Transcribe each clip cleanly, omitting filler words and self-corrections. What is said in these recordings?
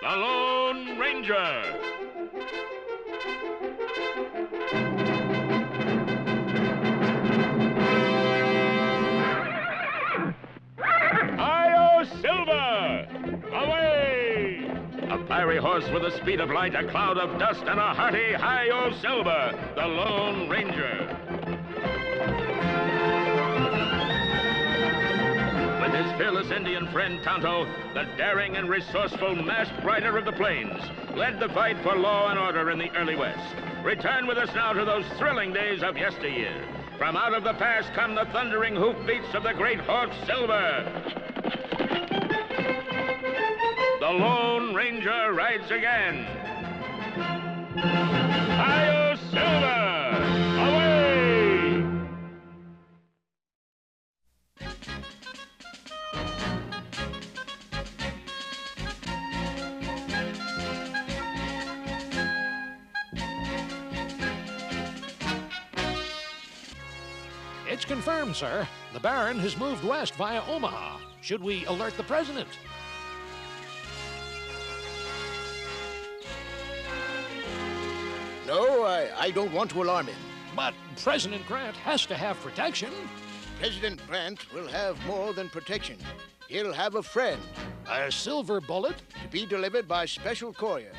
the Lone Ranger. Silver! Away! A fiery horse with the speed of light, a cloud of dust, and a hearty Hi-Yo Silver, the Lone Ranger. With his fearless Indian friend Tonto, the daring and resourceful masked rider of the plains, led the fight for law and order in the early West. Return with us now to those thrilling days of yesteryear. From out of the past come the thundering hoofbeats of the great horse Silver. The Lone Ranger rides again. Hi-Yo Silver! Away! It's confirmed, sir. The Baron has moved west via Omaha. Should we alert the President? No, I don't want to alarm him. But President Grant has to have protection. President Grant will have more than protection. He'll have a friend. A silver bullet? To be delivered by special courier.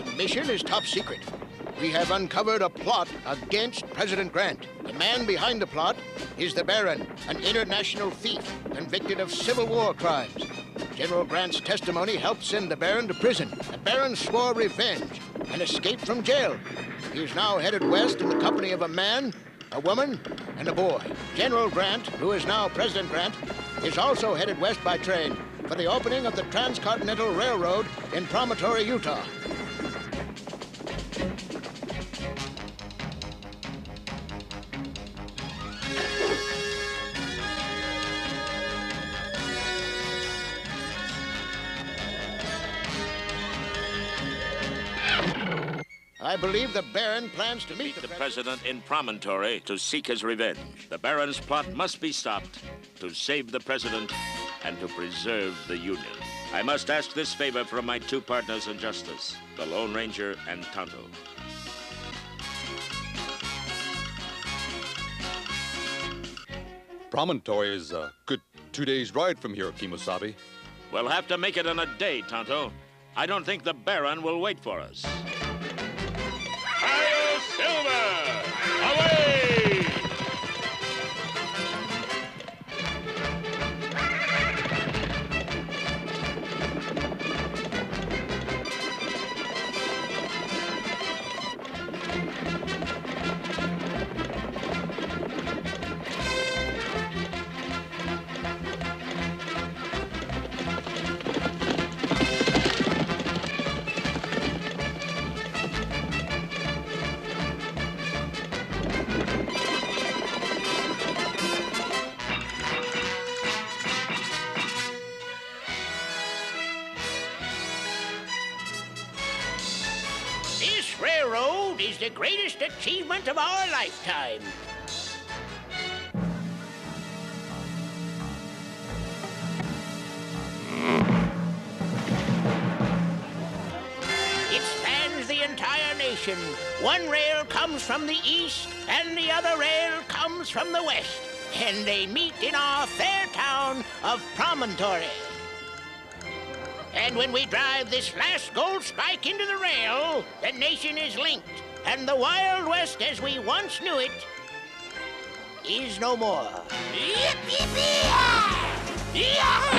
The mission is top secret. We have uncovered a plot against President Grant. The man behind the plot is the Baron, an international thief convicted of Civil War crimes. General Grant's testimony helped send the Baron to prison. The Baron swore revenge and escaped from jail. He is now headed west in the company of a man, a woman, and a boy. General Grant, who is now President Grant, is also headed west by train for the opening of the Transcontinental Railroad in Promontory, Utah. I believe the Baron plans to meet the President in Promontory to seek his revenge. The Baron's plot must be stopped to save the President and to preserve the Union. I must ask this favor from my two partners in justice, the Lone Ranger and Tonto. Promontory is a good 2 days' ride from here, Kemo Sabe. We'll have to make it in a day, Tonto. I don't think the Baron will wait for us. Hi-Yo Silver! Away! This railroad is the greatest achievement of our lifetime. It spans the entire nation. One rail comes from the east, and the other rail comes from the west. And they meet in our fair town of Promontory. And when we drive this last gold spike into the rail, the nation is linked, and the Wild West as we once knew it is no more. Yip, yip, yip! Yahoo!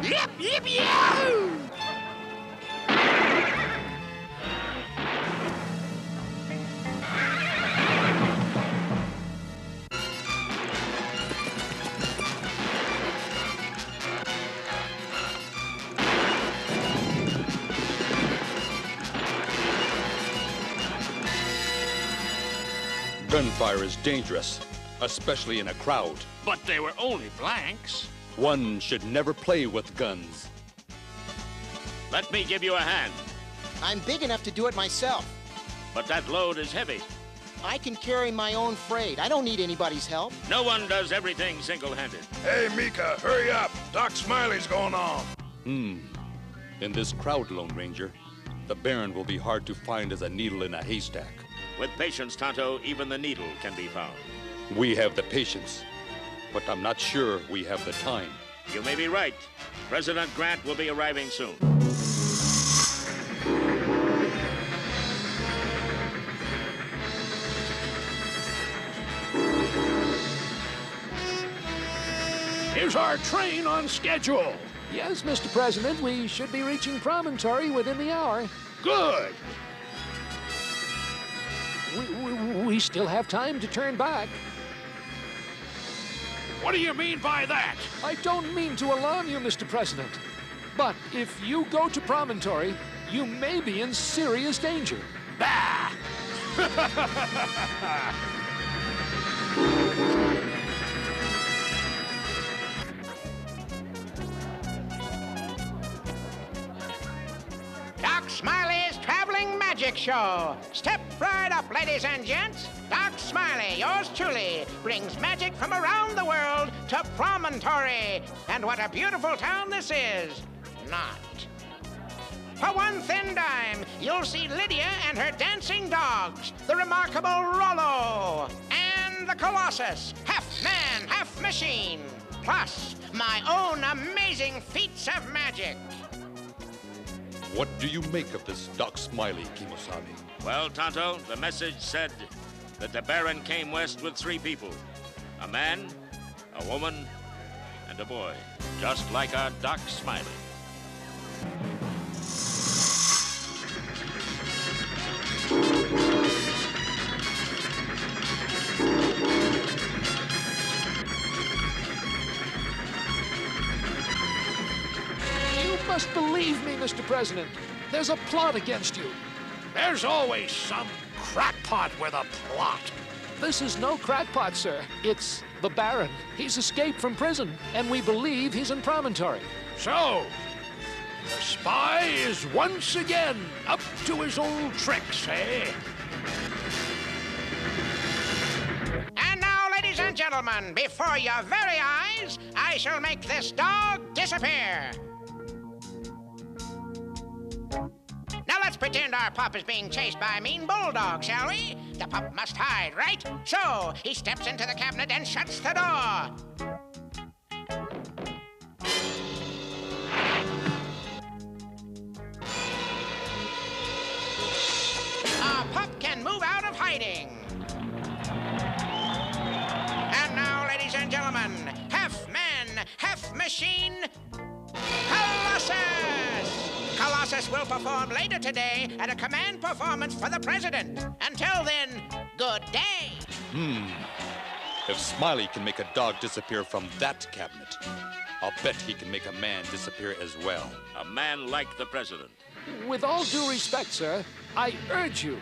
Yip, yip, yahoo! Gunfire is dangerous, especially in a crowd. But they were only blanks. One should never play with guns. Let me give you a hand. I'm big enough to do it myself. but that load is heavy. I can carry my own freight. I don't need anybody's help. No one does everything single-handed. Hey, Mika, hurry up. Doc Smiley's going on. In this crowd, Lone Ranger, the Baron will be hard to find as a needle in a haystack. With patience, Tonto, even the needle can be found. We have the patience, but I'm not sure we have the time. You may be right. President Grant will be arriving soon. Is our train on schedule? Yes, Mr. President. We should be reaching Promontory within the hour. Good. We still have time to turn back. What do you mean by that? I don't mean to alarm you, Mr. President, but if you go to Promontory, you may be in serious danger. Bah! Doc Smiley's Traveling Magic Show. Step right up, ladies and gents. Doc Smiley, yours truly, brings magic from around the world to Promontory. And what a beautiful town this is. Not. For one thin dime, you'll see Lydia and her dancing dogs, the remarkable Rollo, and the Colossus, half man, half machine, plus my own amazing feats of magic. What do you make of this Doc Smiley, Kemo Sabe? Well, Tonto, the message said that the Baron came west with 3 people. A man, a woman, and a boy. Just like our Doc Smiley. You must believe me, Mr. President. There's a plot against you. There's always some crackpot with a plot. This is no crackpot, sir. It's the Baron. He's escaped from prison, and we believe he's in Promontory. So, the spy is once again up to his old tricks, eh? And now, ladies and gentlemen, before your very eyes, I shall make this dog disappear. Now let's pretend our pup is being chased by a mean bulldog, shall we? The pup must hide, right? So he steps into the cabinet and shuts the door. Our pup can move out of hiding. And now, ladies and gentlemen, half man, half machine, Colossus! Colossus will perform later today at a command performance for the president. Until then, good day. If Smiley can make a dog disappear from that cabinet, I'll bet he can make a man disappear as well. A man like the president. With all due respect, sir, I urge you,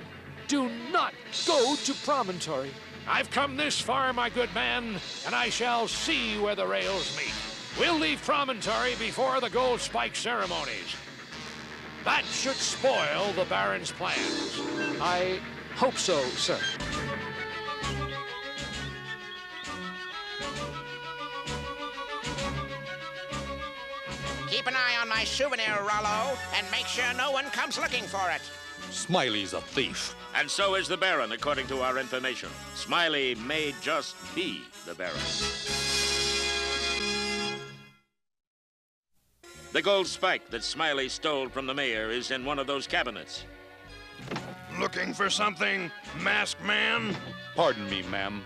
do not go to Promontory. I've come this far, my good man, and I shall see where the rails meet. We'll leave Promontory before the gold spike ceremonies. That should spoil the Baron's plans. I hope so, sir. Keep an eye on my souvenir, Rollo, and make sure no one comes looking for it. Smiley's a thief. And so is the Baron, according to our information. Smiley may just be the Baron. The gold spike that Smiley stole from the mayor is in one of those cabinets. Looking for something, masked man? Pardon me, ma'am.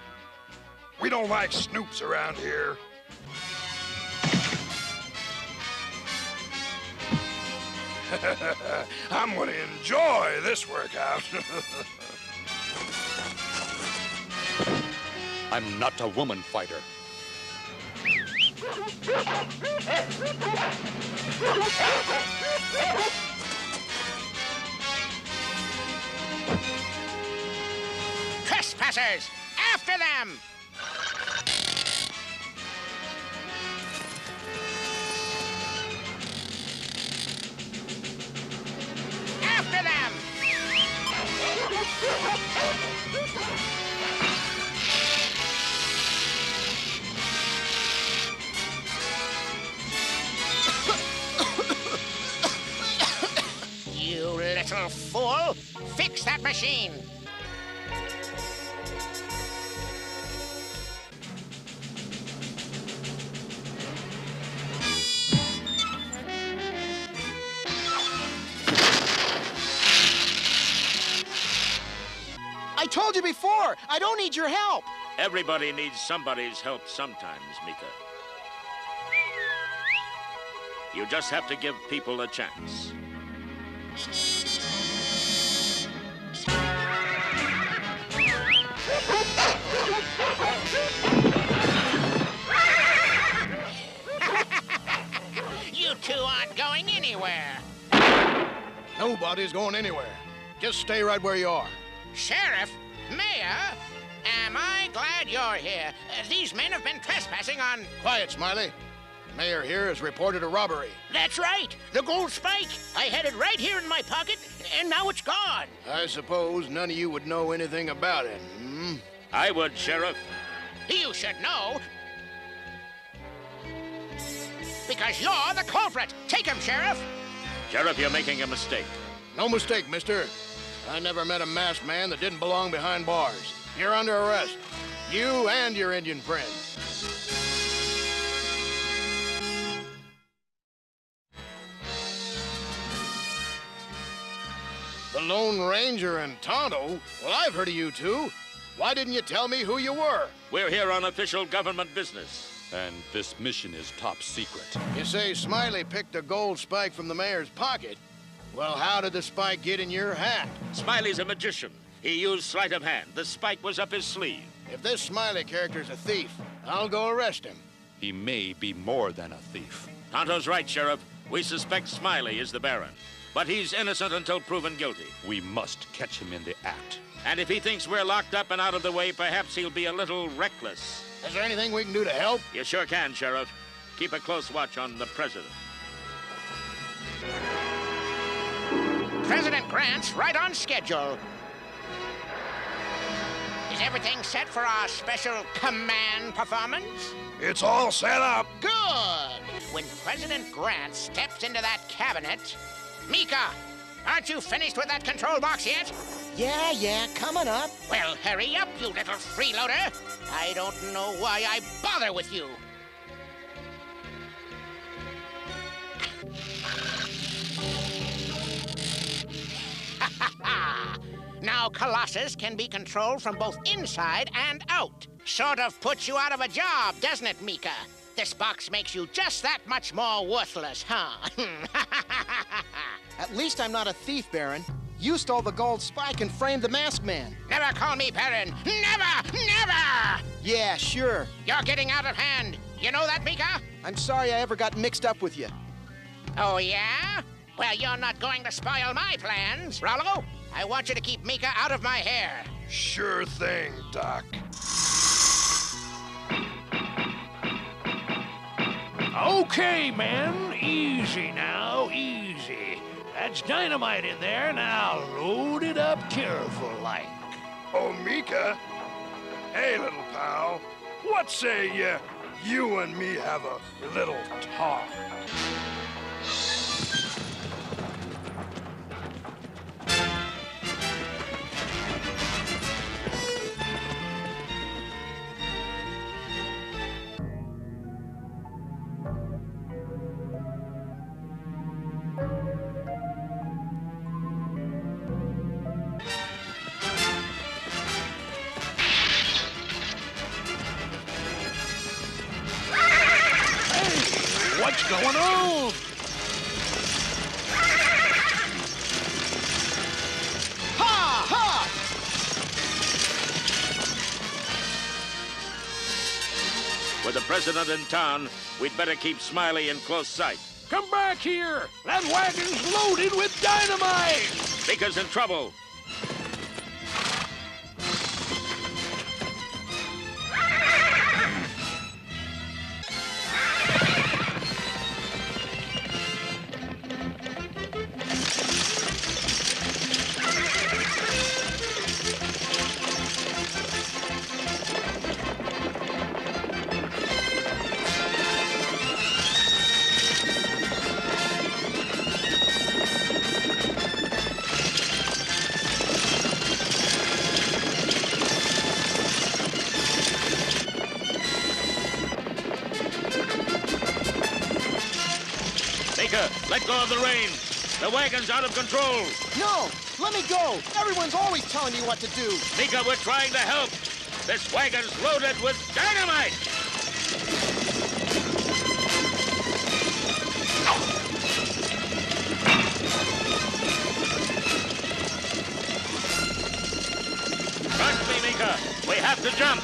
We don't like snoops around here. I'm going to enjoy this workout. I'm not a woman fighter. Trespassers! After them! After them! You little fool! Fix that machine! I told you before, I don't need your help. Everybody needs somebody's help sometimes, Mika. You just have to give people a chance. You two aren't going anywhere. Nobody's going anywhere. Just stay right where you are. Sheriff, Mayor, am I glad you're here? These men have been trespassing on... Quiet, Smiley. The mayor here has reported a robbery. That's right, the gold spike. I had it right here in my pocket, and now it's gone. I suppose none of you would know anything about it, hmm? I would, Sheriff. You should know. Because you're the culprit. Take him, Sheriff. Sheriff, you're making a mistake. No mistake, mister. I never met a masked man that didn't belong behind bars. You're under arrest. You and your Indian friend. The Lone Ranger and Tonto? Well, I've heard of you two. Why didn't you tell me who you were? We're here on official government business. And this mission is top secret. You say Smiley picked a gold spike from the mayor's pocket. Well, how did the spike get in your hat? Smiley's a magician. He used sleight of hand. The spike was up his sleeve. If this Smiley character's a thief, I'll go arrest him. He may be more than a thief. Tonto's right, Sheriff. We suspect Smiley is the Baron. But he's innocent until proven guilty. We must catch him in the act. And if he thinks we're locked up and out of the way, perhaps he'll be a little reckless. Is there anything we can do to help? You sure can, Sheriff. Keep a close watch on the president. President Grant's right on schedule. Is everything set for our special command performance? It's all set up. Good! When President Grant steps into that cabinet... Mika, aren't you finished with that control box yet? Yeah, coming up. Well, hurry up, you little freeloader. I don't know why I bother with you. Now Colossus can be controlled from both inside and out. Sort of puts you out of a job, doesn't it, Mika? This box makes you just that much more worthless, huh? At least I'm not a thief, Baron. You stole the gold spike and framed the masked man. Never call me Baron. Never! Never! Yeah, sure. You're getting out of hand. You know that, Mika? I'm sorry I ever got mixed up with you. Oh, yeah? Well, you're not going to spoil my plans. Rollo, I want you to keep Mika out of my hair. Sure thing, Doc. Okay, men. Easy now, easy. That's dynamite in there. Now load it up careful-like. Oh, Mika. Hey, little pal. What say you and me have a little talk? What's going on? Ha! Ha! With the president in town, we'd better keep Smiley in close sight. Come back here! That wagon's loaded with dynamite! Mika's in trouble. Let go of the reins. The wagon's out of control. No! Let me go! Everyone's always telling me what to do! Mika, we're trying to help. This wagon's loaded with dynamite. Trust me, Mika. We have to jump.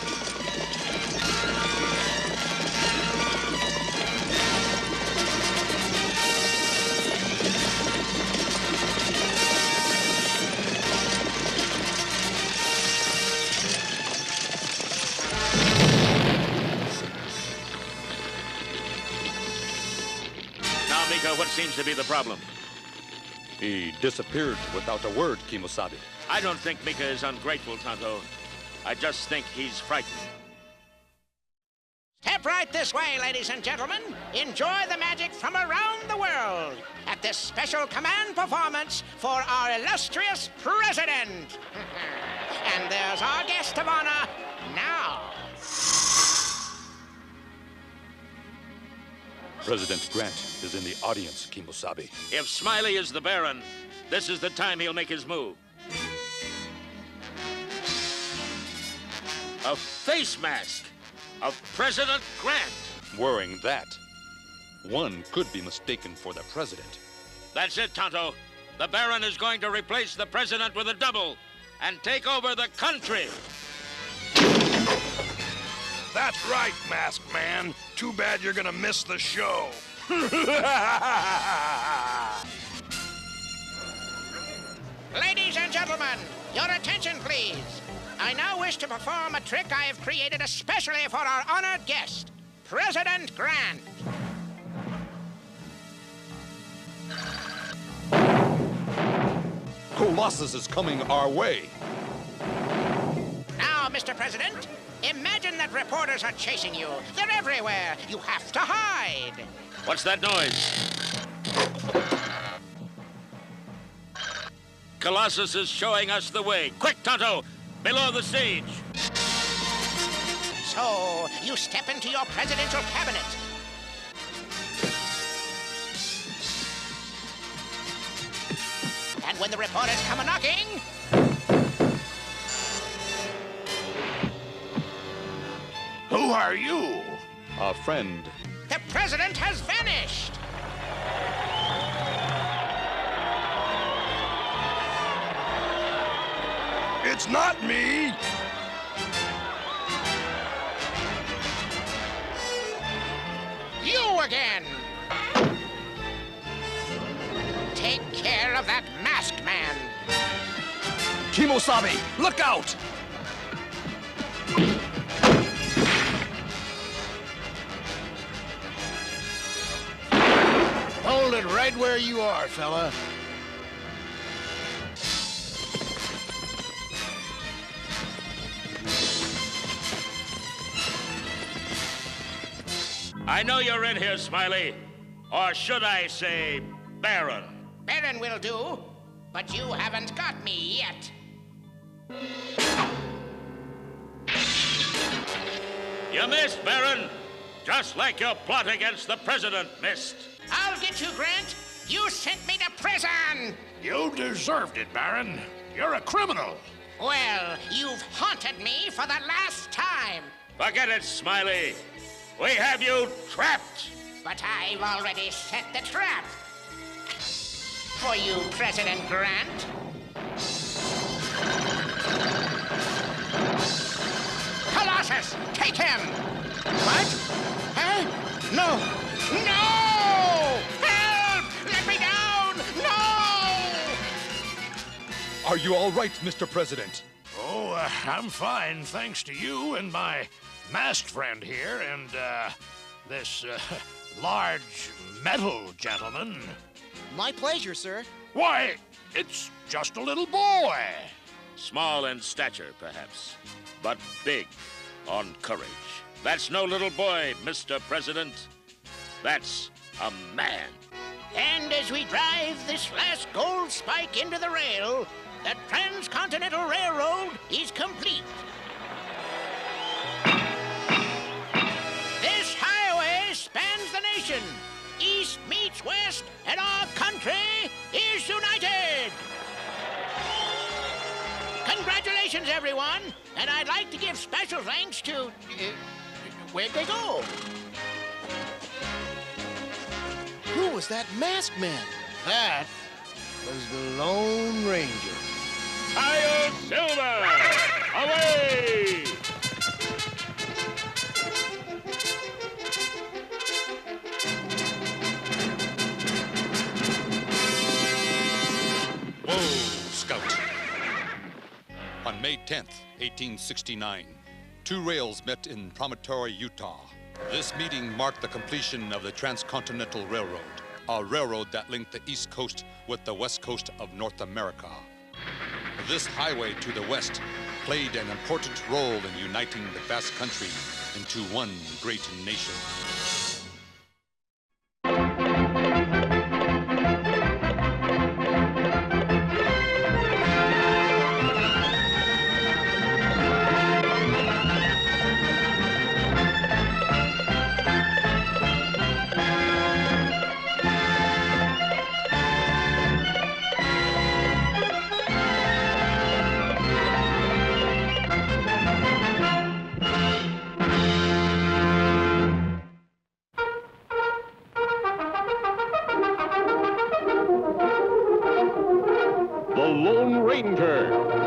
Now, Mika, what seems to be the problem? He disappeared without a word, Kemo Sabe. I don't think Mika is ungrateful, Tonto. I just think he's frightened. Step right this way, ladies and gentlemen. Enjoy the magic from around the world at this special command performance for our illustrious president. And there's our guest of honor now. President Grant is in the audience, Kemo Sabe. If Smiley is the Baron, this is the time he'll make his move. A face mask of President Grant. Wearing that, one could be mistaken for the president. That's it, Tonto. The Baron is going to replace the president with a double and take over the country. That's right, Masked Man. Too bad you're gonna miss the show. Ladies and gentlemen, your attention, please. I now wish to perform a trick I have created especially for our honored guest, President Grant. Colossus is coming our way. Now, Mr. President, imagine that reporters are chasing you. They're everywhere. You have to hide. What's that noise? Colossus is showing us the way. Quick, Tonto! Below the stage. So, you step into your presidential cabinet. And when the reporters come a-knocking, Who are you? A friend. the president has vanished. It's not me! You again! Take care of that masked man. Kemo Sabe, look out! Hold it right where you are, fella. I know you're in here, Smiley. Or should I say, Baron? Baron will do, but you haven't got me yet. You missed, Baron. Just like your plot against the president missed. I'll get you, Grant. You sent me to prison. You deserved it, Baron. You're a criminal. Well, you've haunted me for the last time. Forget it, Smiley. We have you trapped. But I've already set the trap. For you, President Grant. Colossus, take him! What? Huh? No! No! Help! Let me down! No! Are you all right, Mr. President? Oh, I'm fine, thanks to you and my masked friend here and, this, large metal gentleman. My pleasure, sir. Why, it's just a little boy. Small in stature, perhaps, but big on courage. That's no little boy, Mr. President. That's a man. And as we drive this last gold spike into the rail, the Transcontinental Railroad is complete. This highway spans the nation. East meets march west, and our country is united. Congratulations, everyone, and I'd like to give special thanks to... where'd they go? Who was that masked man? That was the Lone Ranger. Kyle Silver! Away! Whoa, Scout. On May 10th, 1869, two rails met in Promontory, Utah. This meeting marked the completion of the Transcontinental Railroad, a railroad that linked the East Coast with the West Coast of North America. This highway to the west played an important role in uniting the vast country into one great nation. The Lone Ranger.